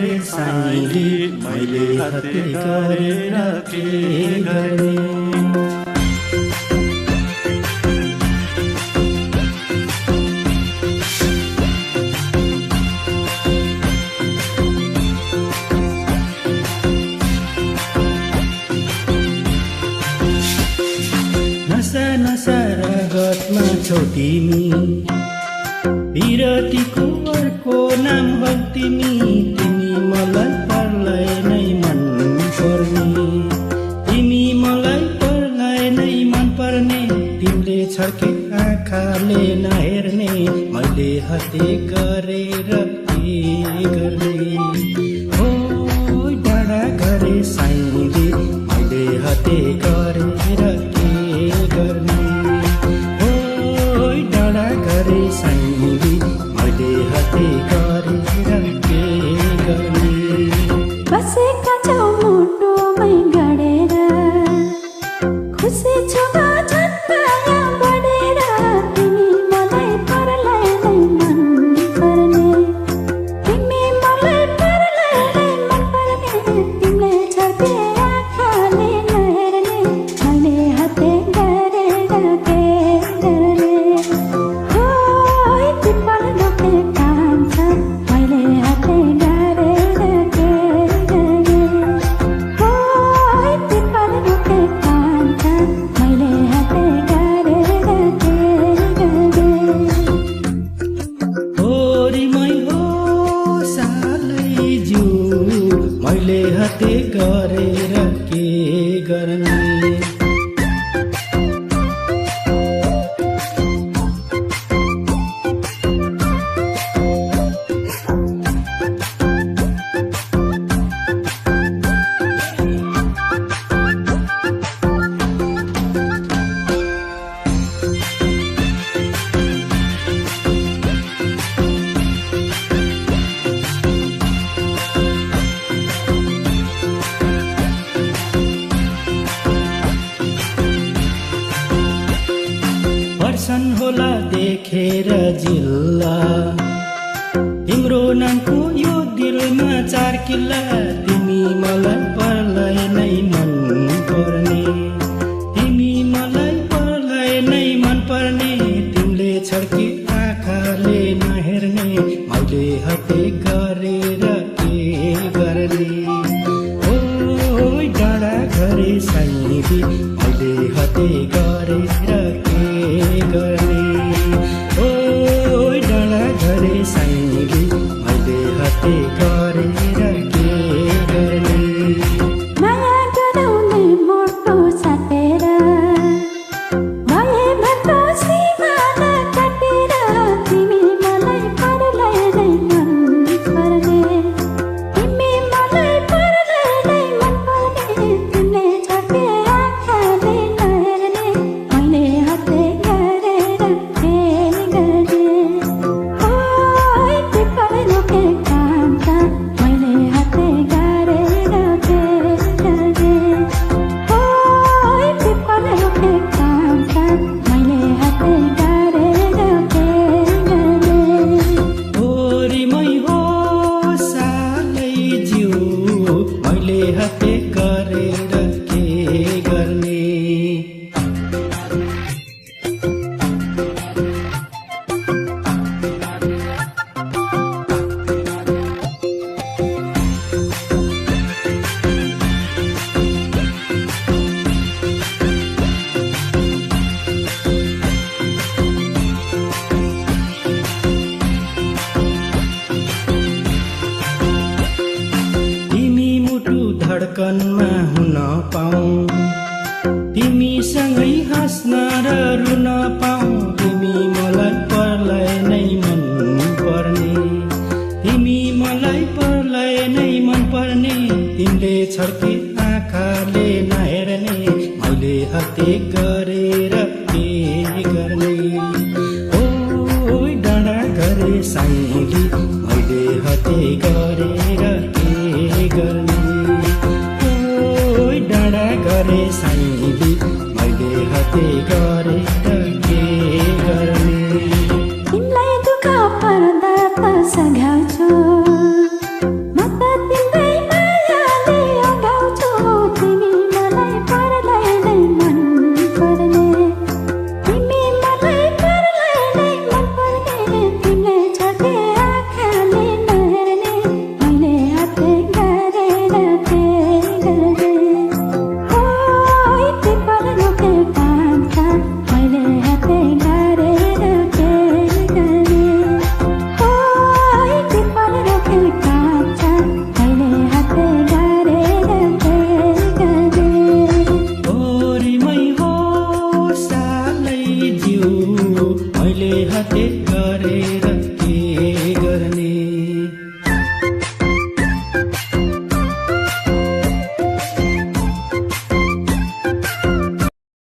गरे साइली मैले हत्या गरेर के गर्ने नसा रगतमा छौ तिमी विरतीको अर्को नाम हो तिमी मलाई परलाई नै मन पर्ने तिमी मलाई परलाई नै मन पर्ने तिमीले छर्के आँखाले नहेर्ने मैले हत्या गरेर के गर्ने हो डाँडा गरे साइली मैले हत्या गरेर के गर्ने हो डाँडा गरे साइली मैले हत्या गरेर के गर्ने बसेका छौ मुटुमै गडेर खुसी छु झट्टा बढेर तिमी मलाई परलाई नै मन पर्ने तिमी मलाई परलाई नै मन पर्ने तिमीले छर्के आँखाले नहेर्ने मैले हत्या गरेर के गर्ने हो पिपल रोपे कान्छ मैले हत्या गरेर के गर्ने हो पिपल रोपे कान्छ मैले हत्या गरेर के गर्ने होरीमै हो सालै जिउ मैले हत्या गरेर के गर्ने वर्षन होला देखेर जिल्ला तिम्रो नामको यो दिलमा 4 किल्ला तिमी मलाई परलाई नै मन पर्ने तिमी मलाई परलाई नै मन पर्ने तिमीले छर्के आँखाले नहेर्ने मैले हत्या गरेर के गर्ने ओ डाँडा गरे साइली मैले हत्या गरेर के गर्ने ओ डाँडा गरे साइली मैले हत्या गरेर के गर्ने माया गराउने मोटो साटेर भए भक्तो सीमाना काटेर तिमी मलाई परलाई नै मन पर्ने तिमी मलाई परलाई नै मन पर्ने तिमीले छर्के आँखाले नहेर्ने मैले हत्या गरेर के गर्ने ओ पिपल रोपे कान्छ मैले हत्या गरेर के गर्ने ओ पिपल रोपे कान्छ मैले हत्या गरेर के गर्ने होरीमै हो सालै जिउ मैले हत्या गरेर के गर्ने तिमी मुटु धड्कनमा हुन पाऊ तिमीसँगै हाँस्न र रुन पाऊ तिमी मलाई परलाई नै मन पर्ने तिमी मलाई परलाई नै मन पर्ने तिमीले छर्के आँखाले नहेर्ने मैले हत्या गरेर के गर्ने ओ डाँडा गरे साइली मैले हत्या गरेर के गर्ने ओ डाँडा गरे साइली मैले हत्या गरेर के गर्ने तिमीलाई दुःख पर्दा त सघाउँछु म त साथे